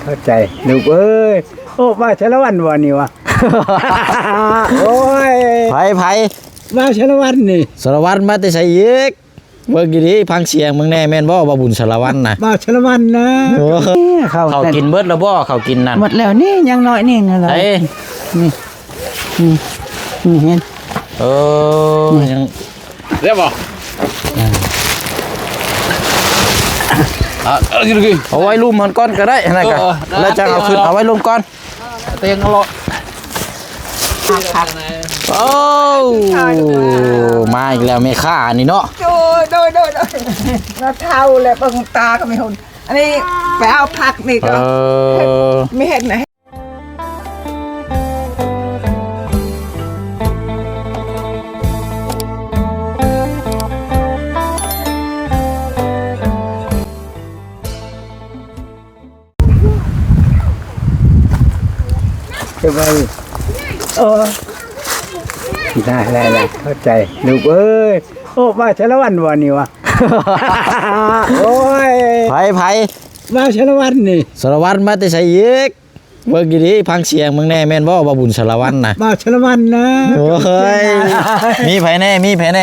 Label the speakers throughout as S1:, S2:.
S1: เข้าใจลูกเอ้ยโอ้มาชาละวันวันนี้วะ โอ้ย
S2: ไผ
S1: มาชาละวันนี่
S2: สารวัตรมาแต่ไสอีกเบิ่งดีๆพังเสียงมึงแน่แม่นบ่ว่าบุญสารวัตรน่ะ
S1: มาชาละวันนะ
S2: เขากินเบิดแล้วบ่เขากินนั่น
S1: หมดแล้วนี่ยังน้อยนี่อะไร
S2: เอ้ย
S1: นี่เห็น
S2: ยัง
S3: เรียบบ่
S2: เอาไว้ลุ่มมันก่อนก็ได้นั่นก็แล้วจะเอาขึ้นเอาไว้ลุ่มก่อน
S3: เตียงอร่อย
S2: โอ้มาอีกแล้วแม่ค้านี่เนาะ
S4: โดยเราเท่าเลยเบิ่งตาก็ไม่หุ่นอันนี้ไปเอาผักนี่ก็ไม่เห็นไหน
S1: จะไปได้เข้าใจลูกเอ้ยโอ้มาชาละวันวันนี้วะ โอ้ย
S2: ไผ
S1: มาชาละวันนี่
S2: สารวัตรมาแต่ไสอีกเบิ่งดีๆพังเสียงมึงแน่แม่นบ่ว่าบุญสารวัตรน่ะ
S1: มาชาละวันนะ
S2: โอ้ยมีไผแน่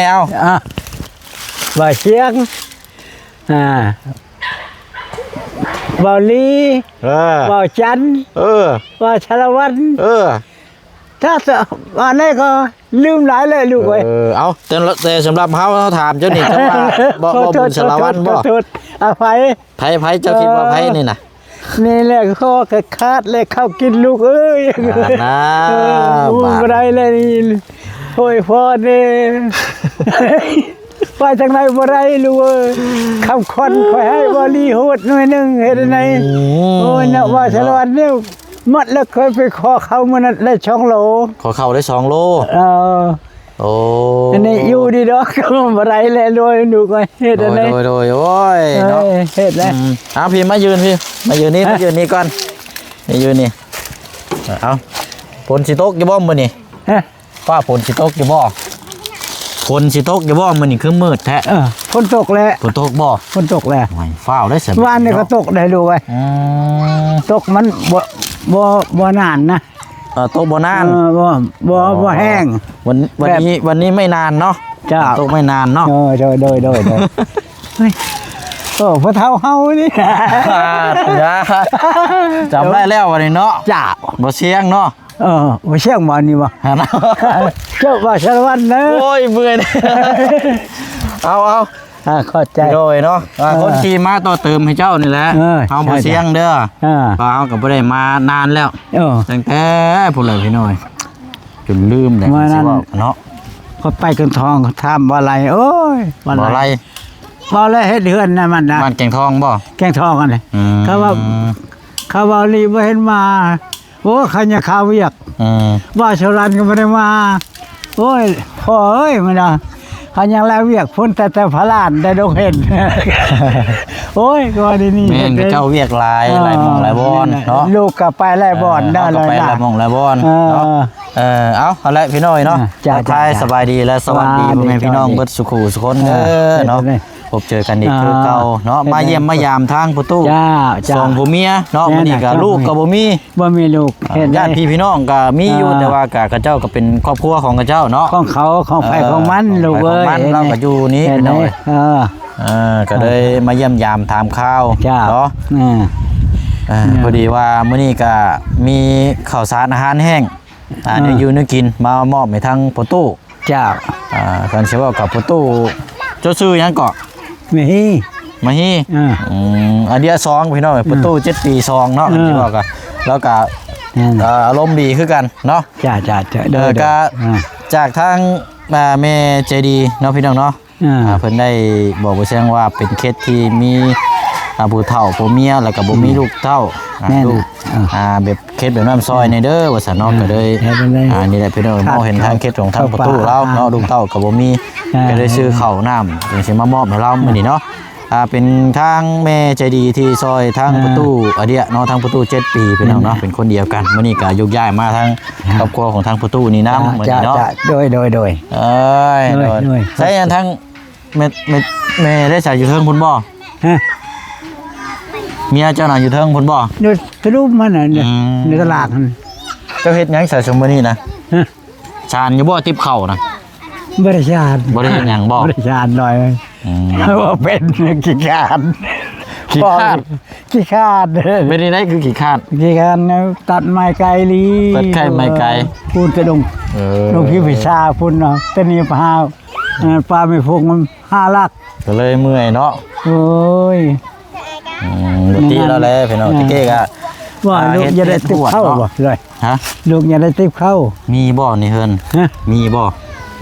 S2: เอา
S1: บ่เชียงบ่ลี บ่จันบ่ชาละวันถ้าว่าไหนก็ลืมหลายเลยลูกเอ้ย
S2: เอาแต่สำหรับเฮาถามเจ้านี่จังว่าบ่บุญสารวัตรบ่
S1: เอาไผ
S2: เจ้าคิดว่าไผนี่น่ะ
S1: นี่แหละข้อขาดเลยเข้ากินลูกเอ้ย
S2: บาด
S1: บ่ได้เลยนี่โอ้ยพ่อนี่ ไปทางไหนบ่ได้ลูกเอ้ยคำคอนคอยให้บ่ลีโหดหน่อยนึงเฮ็ดไดโอ้ยน่ะว่าสารวัตรเนี่ยหมดแล้วเคยไปขอเขามื้อนั้นได้2 โล
S2: ขอเข้าได้2 โลโอ้
S1: อันนี้อยู่ดีดอกบ่ได้เลยโดยลูกเอ้ยเฮ็ดได
S2: โดยโอ้ยเนาะ
S1: เฮ็ดแล้ว
S2: เอาพี่มายืนนี่ก่อนนี่ยืนนี่เอาฝนสิตกอยู่บ่มื้อนี้ฟ้าฝนสิตกอยู่บ่ฝนสิตกอยู่บ่มื้อนี้คือมืดแท้
S1: ฝนตกแล้ว
S2: ฝนตกบ่
S1: ฝนตกแล้ว
S2: โอ้ยฟ้าวได้เสีย
S1: วานนี่ก็ตกได้ลูกเอ้ยตกมันบ่นานนะ
S2: ตกบ่นาน
S1: บ่แห้ง
S2: วันนี้ไม่นานเนาะ
S1: จ้า
S2: ตกไม่นานเนาะ
S1: โดยเฮ้ยโอ้พ่อเฒ่าเฮานี่
S2: จำได้แล้ววันนี้เนาะ
S1: จ้า
S2: บ่เสียงเนาะ
S1: บ่เชียงบ่นี่บ่เจ้าว่าสารวัตรนะ
S2: โอ้ยเมื่อยเอา
S1: เข้าใจ
S2: โดยเนาะคนขี่มาต่อเติมให้เจ้านี่แหละเอาบ่เสียงเด้อเอาก็บ่ได้มานานแล้วตั้งแต่พุ่นเลยพี่น้อยจนลืมเลยสิว่าเนาะ
S1: เขาไปจนทองทำบ่อะไรโอ้ยบ่อะไรเฮ็ดเฮือนน่ะมันนะ
S2: บ้านแกงทองบ่
S1: แกงทองกันเลยเขาว่าลีบ่เห็นมาโอ้เขาจะข้าวเวียกว่าชาวรันก็ไม่ได้มาโอ้ยพ่อเอ้ยมันน่ะเขายังแล้วเวียกพ้นแต่พระลานได้ดงเห็น โอ้ยก็นี่
S2: แม่นเจ้าเวียกหลายหม่องหลายบ่อนเนาะ
S1: ลูกก็ไปหลายบ่อนได้
S2: ก็ไปหลายหม่องหลายบ่อนเนาะเอาละพี่น้อยเนาะทายสบายดีและสวัสดีพ่อแม่พี่น้องเบิดสุขุสุคนเนาะพบเจอกันอีกคือเก่าเนาะมาเยี่ยมมายามทางประตูส่งผู้เมียเนาะมื้อนี้ก็ลูกก็บ่มี
S1: ลูก
S2: ญาติพี่น้องก็มีอยู่แต่ว่าก็เจ้าก็เป็นครอบครัวของเจ้าเนาะ
S1: ของเขาของไผของมันลูกเอ้ย
S2: เราก็อยู่นี้พี่น้อยก็เลยมาเยี่ยมยามถามข่าวเนาะพอดีว่ามื้อนี้ก็มีข้าวสารอาหารแห้งเดี๋ยวอยู่นึกกินมามอบให้ทางประตู
S1: จ้า
S2: กันสิว่ากับประตูเจ้าชื่อหยังเกาะมาฮีอันเดียซองพี่น้องประตู7 ปีซองเนาะที่ว่าก็แล้วก็อารมณ์ดีคือกันเนาะ
S1: จ้า
S2: ก็จากทางแม่ใจดีเนาะพี่น้องเนาะเพิ่นได้บอกบ่แจ้งว่าเป็นเคสที่มีผู้เฒ่าผู้เมียแล้วก็บ่มีลูกเฒ่าลูกแบบเคสแบบนั้นซอยในเด้อว่าซั่นเนาะก็เลยนี่แหละพี่น้องมองเห็นทางเคสของทางประตูเราเนาะลูกเฒ่าก็บ่มีก็เลยซื้อข้าวน้ำจังสิมามอบให้เรามื้อนี้เนาะเป็นทางแม่ใจดีที่ซอยทางประตูอเดียเนาะทางประตู7 ปีพี่น้องเนาะเป็นคนเดียวกันมื้อนี้ก็ยกย้ายมาทางครอบครัวของทางประตูนี่นำมื้อนี้เนาะ
S1: โดย
S2: ใช่ทางแม่ได้ใส่อยู่เทิงพุ่นบ่ เมียเจ้าน่ะอยู่เทิงพุ่นบ่
S1: ดูทะลุมันน่ะเนี่ย
S2: อืม
S1: ในตลาดนั่น
S2: เจ้าเฮ็ดหยังใส่สมมื้อนี้นะ
S1: ฮะ
S2: ชานอยู่บ่ติบเข้านะ
S1: บริชาติ
S2: บ่ได้เฮ็ดหยังบ่
S1: บริชาติหน่อย
S2: อืม
S1: ว่าเป็นขี้ขาน
S2: ขี้คร้าน
S1: ขี้ขาน
S2: ไม่ได้คือขี้คร้าน
S1: ขี้ขานนะตัดไม้ไกลลี
S2: ตัดไม้ไกล
S1: พูดจะลง
S2: เออ
S1: ลงพี่พิชาพุ่นเนาะแต่นี่ปลาปลาไม่พกมัน5 ลัก
S2: ก็เลยเมื่อยเนาะ
S1: โอ้ย
S2: ปกติแล้วแหละพี่น้องตะเก้ก็
S1: ว่าลูกจะได้ติบเข้าบ่เลย
S2: ฮะ
S1: ลูกจะได้ติบเข้า
S2: มีบ่นี่เฮิรน
S1: ฮะ
S2: มีบ่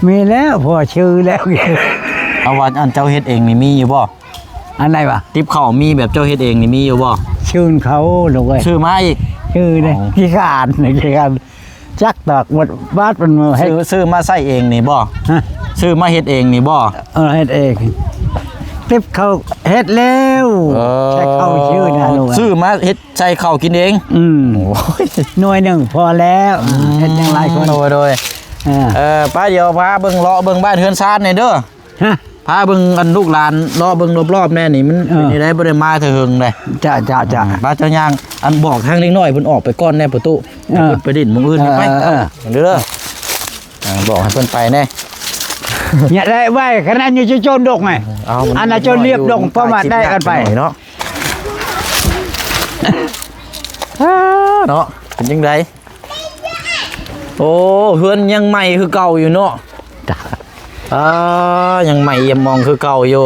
S1: มีแล้วพอชื่อแล้ว
S2: เอาว่าอันเจ้าเฮ็ดเองนี่มีอยู่บ่
S1: อันไหนวะ
S2: ติบเข้ามีแบบเจ้าเฮ็ดเองนี่มีอยู่บ่
S1: ชื่นเขาลูกเอ้ย
S2: ชื่อมาอีก
S1: ชื่อเนี่ยขี้ขานขี้ขานจักตอกหมดบาดมันมือให้
S2: ซื้อมาใส่เองนี่บ่
S1: ฮะ
S2: ซื้อมาเฮ็ดเองนี่บ่
S1: เฮ็ดเองติบเขาเฮ็ดแล้วใช้เข้าชื่อนะลูก
S2: ซื้อมาเฮ็ดใส่ข้าวกินเอง
S1: โอ้ย
S2: ย
S1: หน่วยหนึ่งพอแล้วเฮ็ดยังไรคน
S2: โดย ป้าเดี๋ยวพาเบิ่งเลาะเบิ่งบ้านเฮือนซานหน่อยเด้อ
S1: ฮะ
S2: พาเบิ่งอันลูกหลานเลาะเบิ่งรอบๆแน่นี่มันเป็นจังไดบ่ได้มาเถอะเฮิงเลย
S1: จ้า
S2: ป้าเจ้าย่างอันบอกทางเล็กน้อยเพิ่นออกไปก่อนแน่ประตู
S1: เออ
S2: ไปดิ้นหมื้องอื่นไป
S1: เออ
S2: เด้อบอกให้เพิ่นไปแน่
S1: เนี่ยได้ไว้ขนาดอยู่โจนดกไง
S2: เอามั
S1: อันน่ะเจ้าเรียบดงประมาทได้กันไป
S2: เนาะเนาะเป็นจังไดโอ้เฮือนยังใหม่คือเก่าอยู่เนาะ
S1: จ้า
S2: ยังใหม่ยังมองคือเก่าอยู่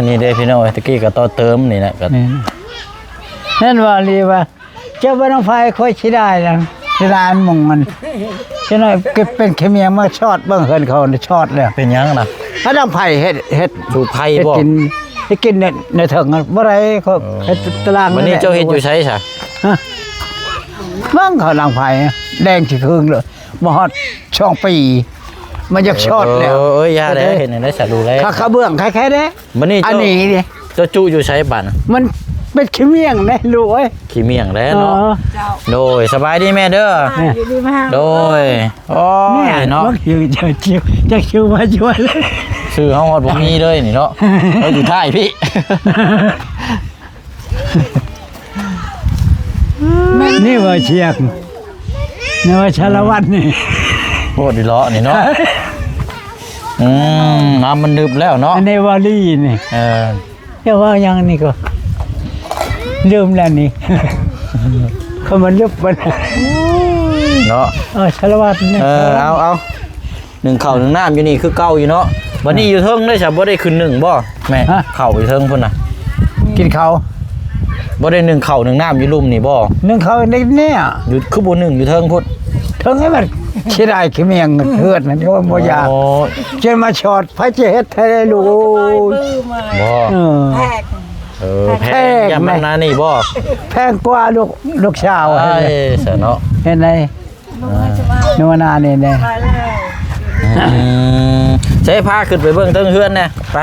S2: นี่เด้พี่น้องตะกี้ก็ต่อเติมนี่นะก็
S1: นั่นว่าลีว่าเจ้าบ่ต้องไฟค่อยสิได้นะสิได้อันมงมันฉะนั้นก็เป็นเคมีมาช็อตเบิ่งเฮินเขาช็อตแล้ว
S2: เป็นหยังน่ะ
S1: ถ้าต้องไผเฮ็ด
S2: ดูไพ่
S1: เฮ็ด
S2: บ่
S1: กินให้กินในเถิงบ่ได้เขาเฮ็ดตาราง
S2: วันนี้เจ้าเฮ็ดอยู่ไสซะ
S1: บ้างเขาลังไผแดงสิครึ่งเลยบ่ฮอดช่องปีมันจะช็อตแล้ว
S2: เอ้ยยาได้เห็นได้สะดูแล
S1: ข้าเบื้องแค่ๆเด้
S2: วันนี้
S1: อันนี้ดิ
S2: เจ้าจุอยู่ไสบัด
S1: มันเป็นขี้เมี่ยงแน่ลูกเอ้ย
S2: ขี้เมี่ยงแล้วเนาะ
S4: เจ้า
S2: โดยสบายดีแม่เด้อ
S4: อยู่ดีมาก
S2: โดยโอ้ย
S1: เนี่ย
S2: เนาะ
S1: มันอยู่จะชิวมาช่วยเลย
S2: ซื้อเฮาฮอดบ่มีเลยนี่เนาะเอ้ยอยู่ท้ายพี่
S1: นี่ว่าเชียกนี่ว่าชาละวันนี่
S2: โคตรดีเลาะนี่เนาะน้ำมันดึบแล้วเนาะ
S1: อันนี้วาลี่นี่
S2: เ
S1: เรียกว่ายังนี่ก็ลืมแล้วนี่ เขามันลืมมัน
S2: นาะ
S1: ชาละวันนี่
S2: เอาหนึ่งเข่าหนึ่งน้ำอยู่นี่คือเก่าอยู่เนาะวันนี้อยู่เทิงได้ใช่บ่ได้ขึ้นหนึ่งบ่แม่เข่าอยู่เทิงพุ่นน่ะ
S1: กินเขา
S2: บ่ได้หนึ่งเข่าหนึ่งน้ำอยู่ลุ่มนี่บ่
S1: นึ่งเขาเด็กเนี่ย
S2: อยู่คือบ่หนึ่งอยู่เทิงพุ่น
S1: ถึงให้มันขี้ได้ขี้เมียงเฮือดนั่นก็บ่อยาก
S2: โอ้
S1: จนมาชอดพระเจเฮ็ดให้ได้รู้
S4: ปื้มมา
S2: บ่
S1: แพ
S4: แพก
S2: แพงยามมันนานี่บ่
S1: แพงกว่าลูกชาว
S2: ไอ้เสียเนาะ
S1: เห็นไหมนวนานี่เนี่ย
S4: ไปแล้ว
S2: ใช้พาขึ้นไปเบิ่งเทิงเฮือนแน่ไป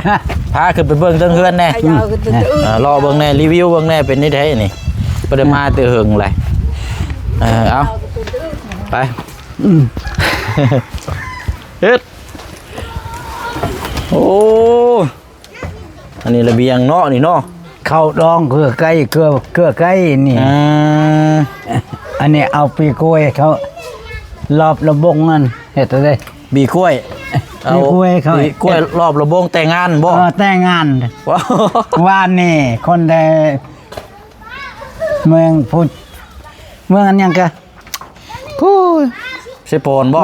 S2: พาขึ้นไปเบิ่งเทิงเฮือนแน่
S4: ไอ้ยาวก็จะอื้อ
S2: รอเบิ่งแน่รีวิวเบิ่งแน่เป็นนี่แท้นี่บ่ได้มาแต่เฮิงเลยเอาไป เฮ็ดโอ้อันนี้ระเบียงเนาะนี่เนาะ
S1: เข้าดองเกลือไก่เกลือไก่นี่ อันนี้เอาปีกล้วยเขารอบระบงนั่นเฮ็ดได้
S2: บีกล้วย
S1: บีกล้วยเขา
S2: บีกล้วยรอบระบงแต่งงานบ่
S1: แต่งงาน
S2: ว้าว
S1: วานนี่คนใดเมืองพุทธเมืองอันยังกะกู
S2: ใช่โปนบ่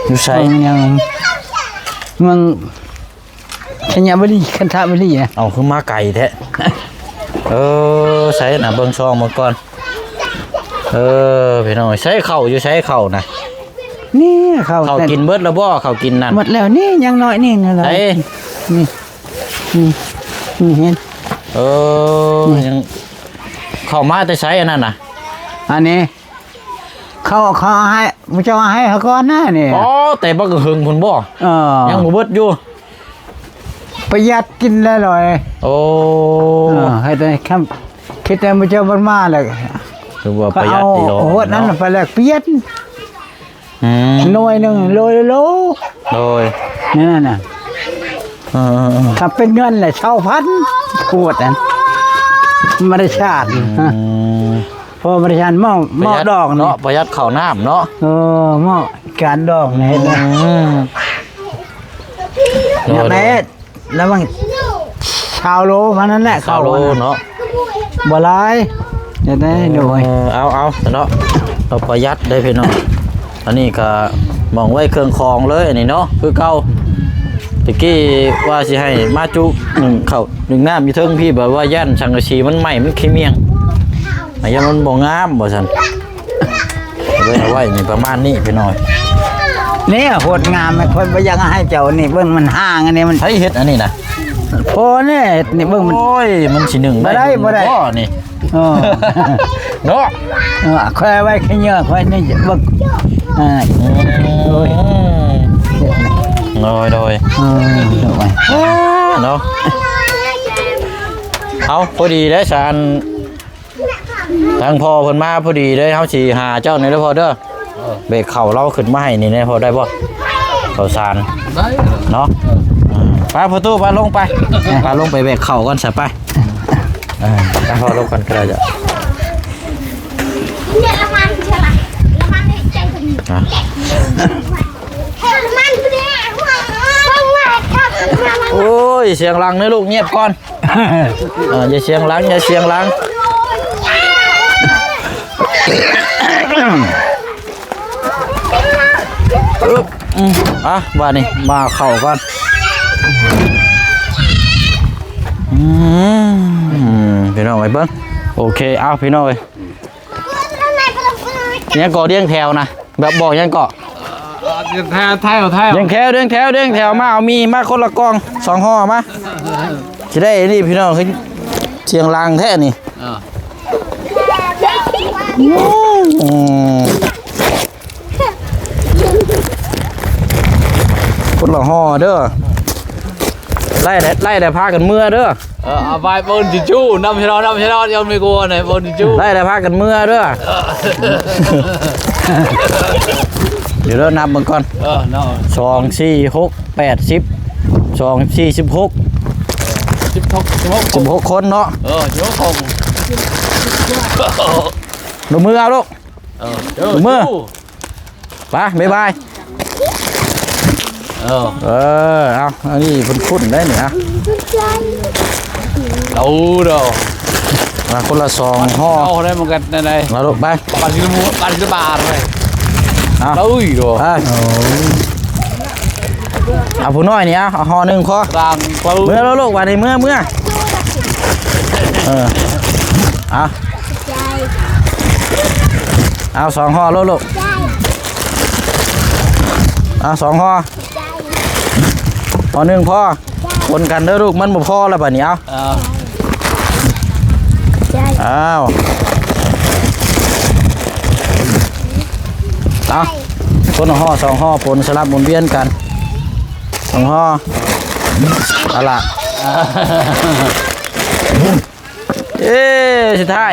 S2: อยู่ไส
S1: เมืองยังเมืองชัญบุรีคันธบุรีนะ
S2: เอาคือมาไก่แท้ใช้น่ะเบิ่งช่องมาก่อนพี่น้องใช้เข่าอยู่ใช้เข่านะ
S1: นี่เขา
S2: เข่ากินเบิดแล้วบ่เข่ากินนั่น
S1: หมดแล้วนี่ยังน้อยนี่นะเลย
S2: ไอ้
S1: นี่นี่เห็น
S2: ยังเข้ามาแต่ใช้อันนั้นน่ะ
S1: อันนี้เขาให้มึงจะให้เขาก่อนหน้านี่
S2: อ๋อแต่บ่ก็หึงพุ่นบ่ยังบ่เบิดอยู่
S1: ประหยัดกินได้เลย
S2: โอ้
S1: ให้ได้คำคิดแต่มึงจะมันมาเลย
S2: คือว่า
S1: ก็
S2: ประหยั
S1: เอา
S2: ดดีโล
S1: โอ้นั้นไปแลกเปลี่ยน หน่วยหนึ่งโล
S2: โดย
S1: นี่น่ะ ถ้าเป็นเงินแหละเช่าพันขวดนั่นไม่ได้ชาติพอไม่ได้ชาติหม้อดอก
S2: เนาะประหยัดข้าวน้ำเนาะ
S1: หม้อการดอกนี่เห็นไหมอย่างไรแล้วมันชาวโลมันนั่นแหละ
S2: ข้าวโลเนาะ
S1: บ่หลายเดี๋ยวได้ดู
S2: เอาเนาะเราประหยัดได้พี่น้องอันนี้ก็มองไว้เครื่องคองเลยอันนี้เนาะคือเก่าตะกี้ว่าสิให้มาจุ1ข้าว1น้ำมีเทิงพี่แบบว่าย่านสังกะสีมันใหม่มันขี้เมียงอันนี้มันบ่งามบ่ซั่นเอาไว้นี่ประมาณนี้พี่น้อย
S1: นี่โหดงามคนบ่ยังให้เจ้านี่เบิ่งมันห่างอันนี้มัน
S2: ใช้เฮ็ดอันนี้นะ
S1: พอนี่นี่เบิ่งมัน
S2: โอ้ยมันสิ1
S1: บ่ได้
S2: นี่
S1: เนาะค่อยไว้แค่เยอะค่อยนี่เบิ่งโอ้ย
S2: โดยเนาะเอาพอดีได้สารทางพ่อเพิ่นมาพอดีได้เฮาสิหาเจ้านี่เด้อพ่อเด้อเบรกเข่าเราขึ้นมาให้นี่ได้พอได้บ่ข้าวสารได้เนาะไปประตูไปลงไปลงไปเบรกเข่าก่อนซะไปไปพอลงกันก็ได้จ้ะโอ้ยเสียงลังนะลูกเงียบก่อนอย่าเสียงลังบ้านนี้มาเข่าก่อนพี่น้องไว้เบิ้งโอเคเอาพี่น้องเลยยังก่อเลี้ยงแถวนะแบบบอกยังก่อ
S3: แถว
S2: เลี้ยงแถวมาเอามีมาคนละกอง2ห่อมาจะได้นี่พี่น้องคือเชียงรางแท้นี่คนละห่อเด้อไล่แต่พากันเมื่อเด้อ
S3: เอาไปบนจิจูน้ำชะลอยังไม่กลัวไหนบนจิจู
S2: ไล่แต่พากันเมื่อเด้อเดี๋ยวเรานับมันก่อน2 4 6 8 10 2 4 16 16คนเนาะ
S3: 16คน
S2: ดูมือเอาลูกดูมือไปบ๊ายบายเอาอันนี้คุ้นได้เนี่ย
S3: เอาดอก
S2: มาคนละ2ห่อ
S3: เอาได้เหมือนกันใน
S2: มาลูกไป
S3: ปันกิโลบาทเลยเอาดู
S2: เอาผู้น้อยนี่เอาห่อ1พอเมื่อแล้วลูกวันนี้เมื่อเอา2ห่อลูกเอา2ห่อ1พอคนกันเด้อลูกมันบ่พอแล้วบัดนี้เอาคนละห่อ2ห่อปนสลับหมุนเวียนกัน2ห่อเอาล่ะสุดท้าย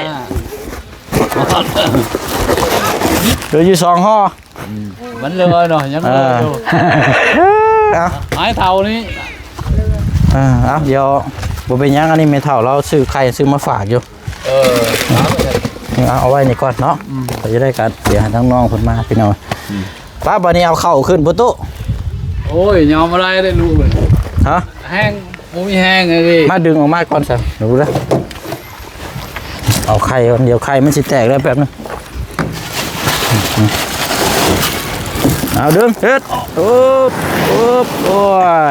S2: เหลืออยู่2ห่อ
S3: มันเลยหน่อยยังเลยอยู่ไม้เท่านี้
S2: เดี๋ยวบ่เป็นยังอันนี้ไม่เท่าเราซื้อไข่ซื้อมาฝากอยู่เอาไว้นี่ก่อนเนาะเราจะได้กันเดี๋ยวทั้งน้องคนมาพี่น้องป้าบันนี้เอาเข้าขึ้นประตู
S3: โอ้ยยอมอะไรได้รู้เลยแห้งมีแห้งเลย
S2: มาดึงออกมาก่อนสิดูนะเอาไข่เดี๋ยวไข่มันสิแตกได้แป๊บนึงเอาดึงเฮ็ดโอ้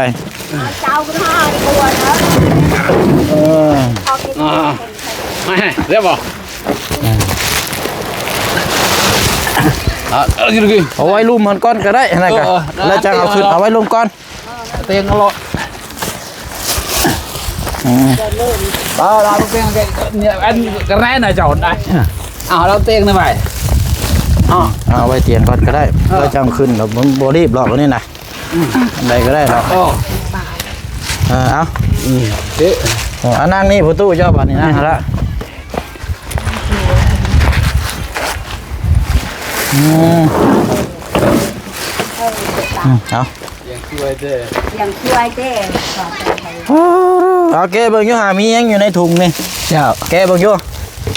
S2: ย
S4: เจ้าก็มาดีกว่า
S3: นะไม่เรียบร้อย
S2: เอาไว้ลุ่มมันก้อนก็ได้นะกันแล้วจะเอาขึ้นเอาไว้ลุ่มก้อน
S3: เตียงอร่อยเราเตียงเนี่ยอันกระไรหน่อยจอดได้เราเตียงหน่อยไป
S2: เอาไว้เตียงก้อนก็ได้แล้วจะเอาขึ้นเราบอดี้บล็อกนี่นะใดก็ได้เราเอานั่งนี่ประตูเจ้าบ้านนี่นะฮะละเอา
S3: ช่วยเด้อ
S4: ยังช่วยเด้
S2: เอาแกเบิ่งอยู่หามีหยังอยู่ในถุงนี่
S1: เจ้า
S2: แกเบิ่งอยู่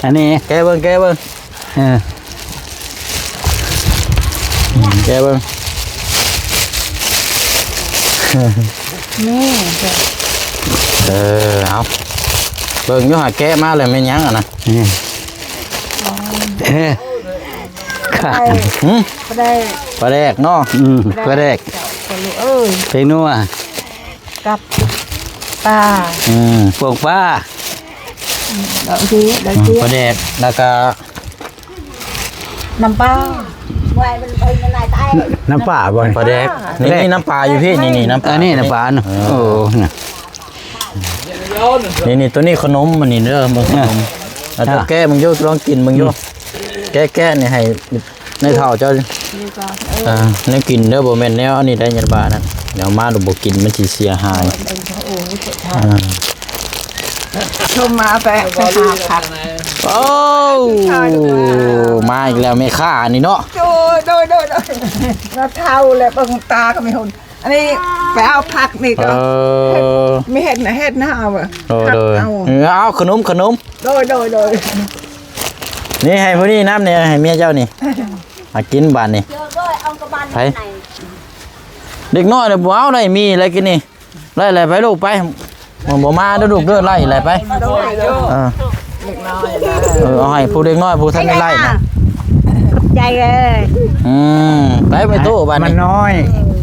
S1: อันนี้
S2: แกเบิ่ง
S1: เออ
S2: แกเบิ่ง
S4: นี่
S2: เอาเบิ่งอยู่หาแกะมาเลยแม่นหยังอ่ะนะ
S1: นี่เออค่ะ
S2: หึ
S4: ก็ได้
S2: ปลาแดกเนาะ
S1: ก็แรก
S4: เอ้ย
S1: เพลงนัว
S4: กับปลา
S1: พวกป้า
S4: ดอกจีดอกจี
S2: ปลาแดกแล้วก็
S4: น้ำปลาไว้มันไปมันไหนตาย
S1: น้ำป่าบ่
S2: ปลาแดกนี่น้ำปลาอยู่พี่นี่น้ำปลา
S1: อันนี้น้ำป่าเนาะโอ้น่ะ
S2: นี่ตัวนี้ขนมมันนี่เด้อมึงขนมแล้วตัวแกะมึงโยลองกินมึงโยแกะนี่ให้ในเท่าเจ้าในกินเด้อบ่แม่นแนวอันนี้ได้ยันบานั่นเดี๋ยวมาดูบ่กินมันสิเสียหาย
S4: ชมมาไปหาผัก
S2: โอ้มาอีกแล้วแม่ค้านี่เนาะ
S4: โดยเราเท่าแล้วบางตาก็ไม่หุ่นอันนี้ไปเอาผักนี่ก็ไม่เห็นนะเห็นหน้าว่ะ
S2: เอาขนม
S4: โดย
S2: นี่ให้ผู้นี้น้ำเนี่ยให้เมียเจ้านี่มากินบานนี่ไปเด็กน้อยเนี่ยบ่เอาได้มีอะไรกินนี่ไล่อะไรไปลูกไปมันบ่มาเด้อลูกเด้อไล่อะไรไปเอาให้ผู้เด็กน้อยผู้ท่านไม่ไล่นะ
S4: ใจเลย
S2: ไปตู้บาน
S1: มัน
S2: นี่
S1: น้อย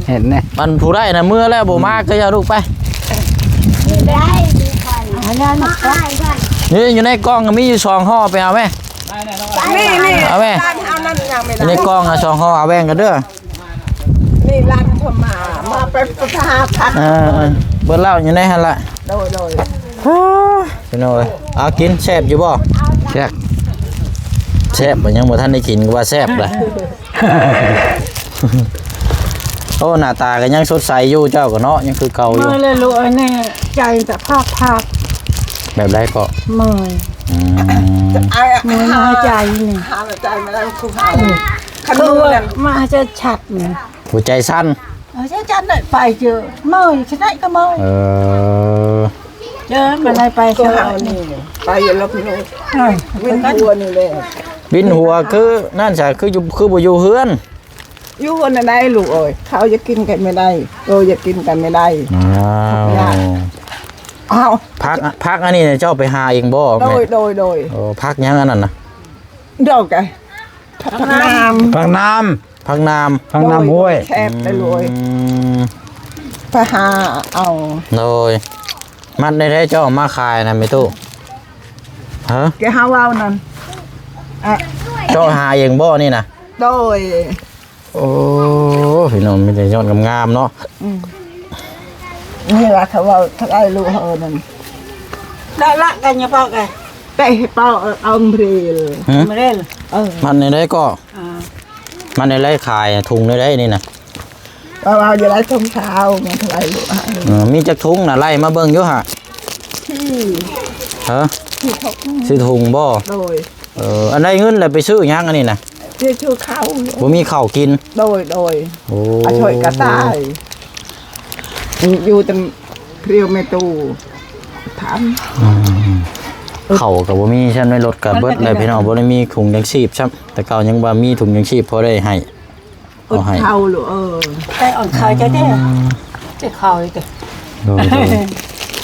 S1: เห็นไหม
S2: มันผู้ได้นะเมื่อแล้วบ่มาก็อย่าลูกไป
S4: ได้อันนั้นได้
S2: นี่อยู่ในกล่องมีอยู่2ห่อไปเอาไหม
S4: นี่
S2: เอาแม่
S4: ร้านเอานั่นยังไม่
S2: อยู่ใน
S4: ได้
S2: กล่อง2ห่อเอาแบ่งกันเด้อ
S4: นี่ร้านผมมาเป็นหาผัก
S2: เบิ่นเหล้าอยู่ในหั่นล่ะ
S4: โดย
S2: พี่น้อยเอากินแซ่บอยู่บ่
S1: แซ่บ
S2: แซ่บบ่ยังบ่ทันได้กินก็ว่าแซ่บเลยโอ้หน้าตาก็ยังสดใสอยู่เจ้าก็เนาะยังคือเก่าอยู่
S4: เมื่อเลยลูกนี่ใจแต่ภาพ
S2: แบบไรก็
S4: เมื่อยมือน้อยใจนี่หาใจไม่ได้คุณหาขนมมาจะฉัดเนี่ย
S2: หัวใจสั้น
S4: ใช่จันเลยไปเจอเมื่อยฉันได้ก็เมื่อย เจอมันอะไรไปก็เอานี่ไปอย่าลบหลู่วินหัวนี่เลย
S2: บินหัวคือนั่นใช่คืออยู่คือบ่อยู่เฮือน
S4: อยู่คนไหนลูกเอ้ยเขาจะกินกันไม่ได้โตจะกินกันไม่ได้ อ้าว
S2: พักอันนี้เจ้าไปหาเองบ่
S4: โด
S2: แม่
S4: ย
S2: โอ้พักยังอันนั้นน่ะ
S4: ดอกไงผักน้
S1: พังน้
S2: พักน้
S1: ำพังน้ำห้วย
S4: แคบได้เลย
S2: ำ
S4: ไปหาเอา
S2: โดยมันได้เจ้ามาขายนะไม่ตู้ฮะ
S4: แกหาว่าวนั่น
S2: เจ้าหาเองบ่นี่นะ
S4: โดย
S2: โอ้พี่น้องมีแต่ยอดงามๆเนาะ
S4: นี่ละเขาว่าถ้าได้ลูกเฮานั่นได้ละกันอย่าเป้าไงได้เป้าเอาเรียลมาเล่น
S2: มันในได้ก็มันในได้ขายถุงในได้นี่นะ
S4: เราจะได้ทุ่งเช้าเงินเท่าไรลูก
S2: มีจักถุงน่ะไล่มาเบิ่งอยู่ฮะ
S4: ที่
S2: ฮะซื้อถุงบ่
S4: โดย
S2: อันใดเงินแล้วไปซื้อหยังอันนี้นะ
S4: ที่ชูเขา
S2: บ่มีข้าวกิน
S4: โดย
S2: โอ้
S4: ช่วยกระต่ายอยู่จนเรียวไม่ตู้ถาม
S2: ข้าวก็บ่มีฉันในรถก็เบิดเลยพี่น้องบ่ได้มีถุงยังชีพครับแต่เก่ายังบ่มีถุงยังชีพพอได้ให้
S4: อดเขาหรือได้อ่อนคายจะได้จะคายแต่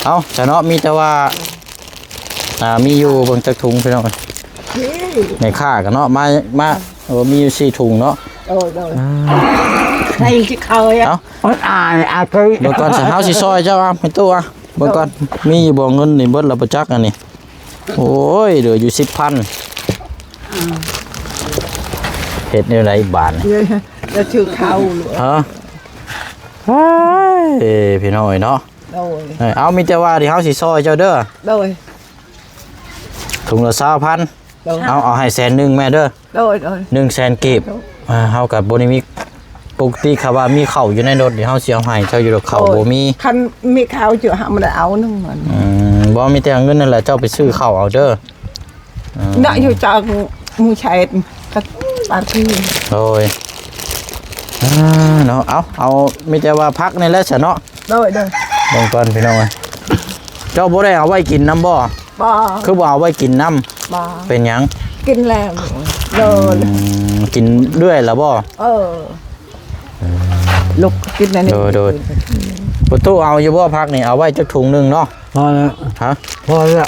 S2: เอาจะเนาะมีแต่ว่ามีอยู่เบิ่งจักถุงพี่น้องในค่ากันเนาะมามีอยู่4ถุงเนาะ
S4: โดยใครจะคายอ่ะ
S2: เอา
S1: อดอายอาเคย
S2: เบิ่งก่อนสิเฮาสิซอยเจ้าไม่ตู้อ่ะเบิ่งก่อนมีอยู่บ่เงินนี่เบิดแล้วบ่จักอันนี้โอ้ยเหลืออยู่ 10,000เฮ็ดแนวไหนบาท
S4: แล้วชื่อเขาหรือ
S2: ฮะพี่น้อยเนาะ
S4: โดย
S2: เอามีแต่ว่าที่เฮาสิซอยเจ้าเด้อ
S4: โดย
S2: ถุงละ20,000เอาให้100,000แม่เด้อ
S4: โดย
S2: 100,000กีบเฮากับบ่ได้มีปกติครับว่ามีข้าวอยู่ในรถเดี๋ยวเฮาสิเอาให้เจ้าอยู่ดอกข้าวบ่มี
S4: คันมีข้าวเจอหามันเอานึงมัน
S2: บ่มีแต่เงินนั่นแหละเจ้าไปซื้อข้าวเอาเด้อ
S4: น่ะอยู่จากมูชัยก็ปาร์ตี้
S2: โอ้ย เนาะเอามีแต่ว่าพักนี่แหละซะเนาะ
S4: โดย
S2: เบิ่งก่อนพี่น้องเอ้ยเจ้าบ่ได้เอาไว้กินน้ำบ่
S4: บ่
S2: คือบ่เอาไว้กินน้
S4: บ่
S2: ำเป็นหยัง
S4: กินแล้วโดย
S2: กินเรื่อยแล้วบ่
S4: ลูกกินอันนี้
S2: โดยประตูเอาอยู่บ่พักนี่เอาไว้จักถุงหนึงเนาะ
S1: พอแล้ว
S2: ฮะ
S1: พอแล้ว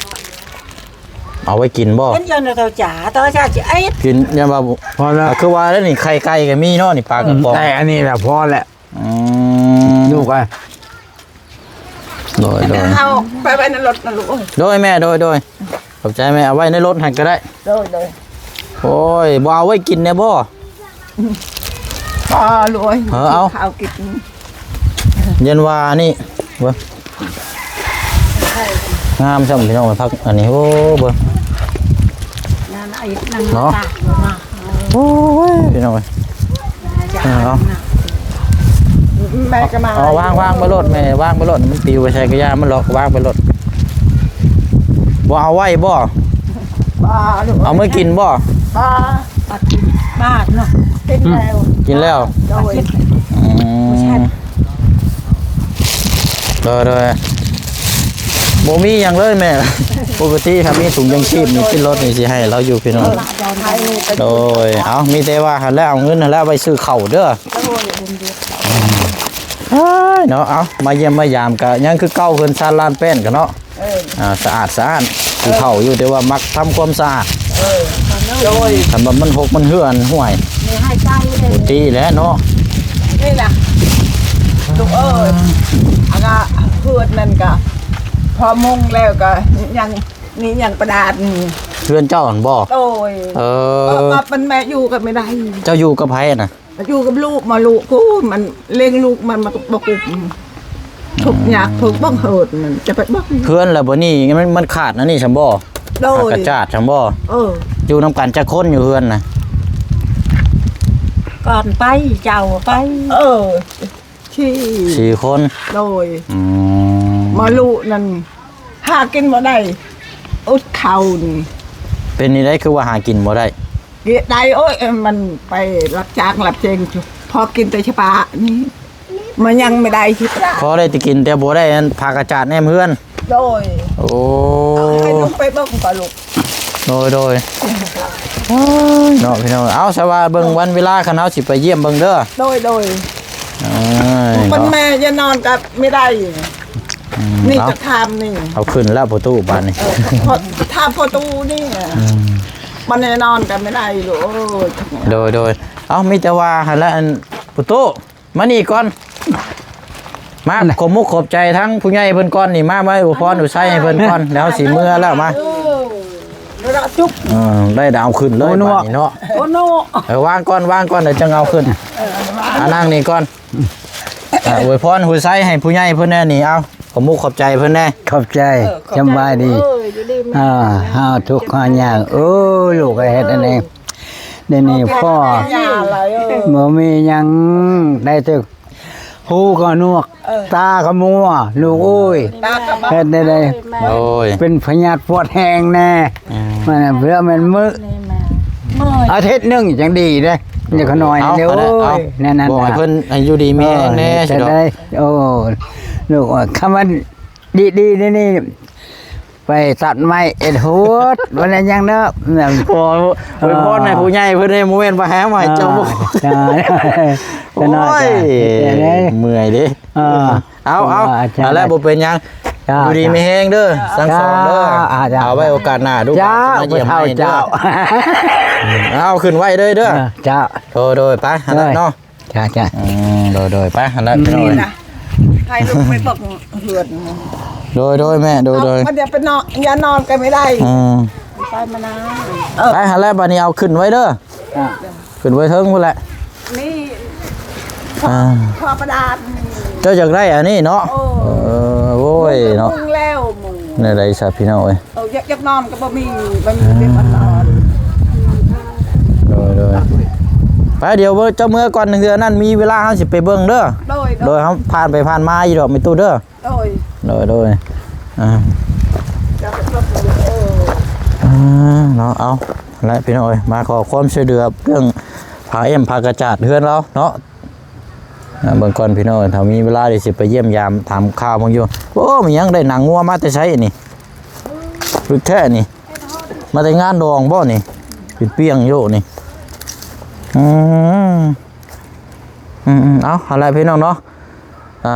S2: เอาไว้กินบ่
S4: เป็นยันเราจ๋าตอนจะไอ้
S2: กินยันว่า
S1: พอแล้ว
S2: คือว่าแล้วนี่ไข่ไก่ก็มีเนาะนี่ปลากระป๋อง
S1: ได้อันนี้แหละพอแล้ว ลูกไอ้
S2: โดย
S4: เอาไปในรถนะลูก
S2: โดยแม่โดยขอบใจแม่เอาไว้ในรถให้ก็ได้
S4: โดย
S2: โอ้ยบ่เอาไว้กินแน่บ่
S4: รวย
S2: เอา
S4: ข้าวกิน
S2: ยันว่านี่เบิ่งงามจังพี่น้องพักอันนี้โอ้เบิ่ง
S4: นั่นไอ้นั่น
S2: เนาะโอ้ยพี่น้องเอา
S4: แม่ก็มา
S2: เอาวางไปรถแม่วางไปรถมันปิวไปใส่กระยามันหลอกวางไปรถบ่เอาไว้บ่
S4: ลูก
S2: เอามื่อกินบ่
S4: บ้านเนาะกินแล้ว
S2: กินแล้ว
S4: โดย
S2: โดยบ่มีหยังเลยแม่ ปกติครับมีถุงยังชีพมีขึ้นรถนี่สิให้เราอยู่พี่น้องโดยเอามีแต่ว่าหันแล้วเอาเงินหันแล้วไปซื้อข้าวเด้อเนาะเอามาเยี่ยมมายามก็ยังคือเก่าเพิ่นซานลานแป้นกันเนาะสะอาดคือเข้าอยู่แต่ว่ามักทำความสะอาดโดยถ้ามันหกมันเหือนห่วย
S4: ไม่ให้ใจเลย
S2: ปกติแล้วเนาะ
S4: นี่แหละลูกอันน่ะเพื่อนนั่นก็พอมุงแล้วก็ยังนี่ยังประดาษ
S2: เพื่อนเจ้าหั่นบ่
S4: โอ้ย มาเป็นแม่อยู่กันไม่ได้
S2: เจ้าอยู่กับไผน่ะ
S4: อยู่กับลูกมาลูกกูมันเลี้ยงลูกมันมาบอกกูถูกอยากถูกบ้องเหิดมันจะไปบ้อง
S2: เพื่อนแล้วบ่นี่มันขาดนะนี่ฉันบ่
S4: โดย
S2: กระจาดฉันบ่ อยู่นำกันจักคนอยู่เพื่อนน่ะ
S4: ก่อนไปเจ้าไปที่
S2: 4 คน
S4: โดย
S2: อืม
S4: มาลูกนั่นหากินมาได้อุดเข่านี่
S2: เป็นนี่ได้คือว่าหากินบ่ได้
S4: เกียได้โอ้ยมันไปรับจ้างรับเจงจุพอกินแต่ฉปานี่มันยังไม่ได้ชิปะ
S2: ขอได้แติกินแต่บ่ได้อันพากระจาดแนมเพื่อน
S4: โดย
S2: โอ้
S4: ให้ลูกไปบ้องกับลูก
S2: โดยเนาะพี่น้องเอาซะว่าเบิ่งวันเวลาคันเฮาสิไปเยี่ยมเบิ่งเด้อ
S4: โดย
S2: เนาะ
S4: มันแม่จะนอนกับไม่ได้นี่จะทำนี่
S2: เอาขึ้นแล้วประตูบ้านนี่
S4: พอทำประตูนี่มันแน่นอนกันไม่ได้ลูก
S2: โดยเอามีแต่ว่าหั่นละอันประตูมานี่ก่อนมาขอบมุกขอบใจทั้งผู้ใหญ่เพิ่นก่อนนี่มาไว้อุปกรณ์อุใช้ให้เพิ่นก่อนแล้วสิเมื่อแล้วมา
S4: แล้วจุ๊บ
S2: ได้ดาวขึ้นเลยบัดนี้เนาะ
S4: โอ้โน
S2: วางก่อนเดี๋ยวจะเอาขึ้นนั่งนี่ก่อนอวยพรหูไซให้ผู้ใหญ่เพิ่นแน่นี่เอาขอบมุกขอบใจเพิ่นแน่
S1: ขอบใจสบายดีหาทุกข์หาอย่างลูกไอ้เฮ็ดอันนี้เดี๋ยวนี้พ่อบ่มีหยังได้ตึกหูก็นวกตาก็มัวลูกโอ้ยเฮ็ดได้
S2: โอ้ย
S1: เป็นพยาธิปวดแห้งแน่มันเพื่อมันมื้ออาทิตย์หนึงจังดีเด้อย่าขน้อยเด้อโอ้ยนั่น
S2: บอกให้เพิ่นให้อยู่ดีมีแรงแน่สิดอก
S1: ได้โอ้ลูกคำว่าดีนี่ไปตัดไม้เอ็ดหูดวันนั้นยังเด้อ
S2: ขออวยพรให้ผู้ใหญ่เพิ่นได้โมเมนต์มาหาใหม่เจ้าบ่
S1: โอ้ย
S2: เมื่อยดิเอาแล้วบ่เป็นหยังอยู่ดีมีแฮงเด้อสังสอนเด้อเอาไว้โอกาสหน้าดู
S1: จ้า
S2: มาเยี่ยมให้เด้
S1: เจ้า
S2: อเอาขึ้นไว้เด้อ
S1: จ้า
S2: โดยไปหั่นละเนาะ
S1: จ้า
S2: โดยไปหั่นละพี่น้อย
S4: ให้ลูกไปบอกเหือด
S2: โดยแม่โดย
S4: มันจะไปนอนอย่านอนกันไม่ได้ไปมานะ
S2: ไปหั่นละบัดนี้เอาขึ้นไว้เด้อขึ้นไว้เทิงพุ่นแหละ
S4: นี่พอประดาษ
S2: เจ้าอยากได้อันนี้เนาะโอ้ยเนาะ
S4: มึงแล้วมึง
S2: ในไรซะพี่น้องเอ้ย
S4: อยากนอนก็บ่มีเรียกมันนอน
S2: โดยไปเดี๋ยวเจ้าเมื่อก่อนเดือนนั้นมีเวลาเฮาสิไปเบิ่งเด้อโดยเฮาผ่านไปผ่านมาอยู่ดอกไม่ตู้เด้อโดยเนาะเอาและพี่น้องเอ้ยมาขอความช่วยเหลือเรื่องผาพากระจาดเฮือนเราเนาะ เบิ่งก่อนพี่น้องถ้ามีเวลาเดี๋ยวสิไปเยี่ยมยามถามข่าวมึงอยู่โอ้มันยังได้หนังงัวมาแต่ใช้นี่รึกแท้นี่มาแต่งานดองบ่นี่เป็นเปียงโยนี่เอาอะไรพี่น้องเนาะ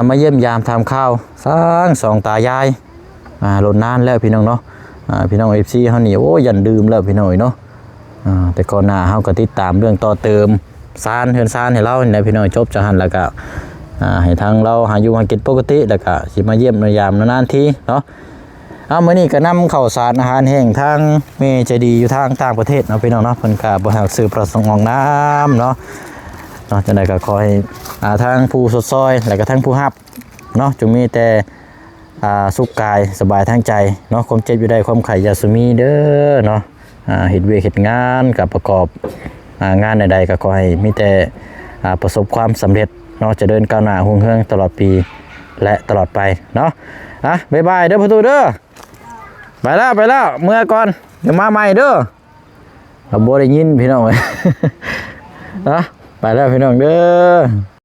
S2: มาเยี่ยมยามถามข่าวสองตายายลดนานแล้วพี่น้องเนาะพี่น้อง FC เฮานี่โอ้ยันดื่มแล้วพี่น้องเนาะแต่ก่อนหน้าเฮาก็ติดตามเรื่องต่อเติมซานเฮือนซานให้เราเนี่ยพี่น้องจบจะหันแล้วก็ให้ทางเราหาอยู่หากินปกติแล้วก็สิมาเยี่ยมยามนานๆทีเนาะมื้อนี้ก็นำข้าวสารอาหารแห้งทางเมใจดีอยู่ทางต่างประเทศเนาะพี่น้องเนาะเพิ่นก็บ่ฮักซื้อประสงค์ออกน้ำเนาะจังได๋ก็ขอให้ทางผู้สดซอยแล้วก็ทางผู้รับเนาะจงมีแต่สุขกายสบายทางใจเนาะความเจ็บอยู่ได้ความไข้อย่าสุมีเด้อเนาะเฮ็ดเวียกเฮ็ดงานกับประกอบงานใดๆก็ขอให้มีแต่ประสบความสำเร็จเนาะจะเดินก้าวหน้ารุ่งเรืองตลอดปีและตลอดไปเนาะบ๊ายบายเด้อประตูเด้อไปแล้วเมื่อก่อนเดี๋ยวมาใหม่เด้อเราบ่ได้ยินพี่น้องเอ้ยไปแล้วพี่น้องเด้อ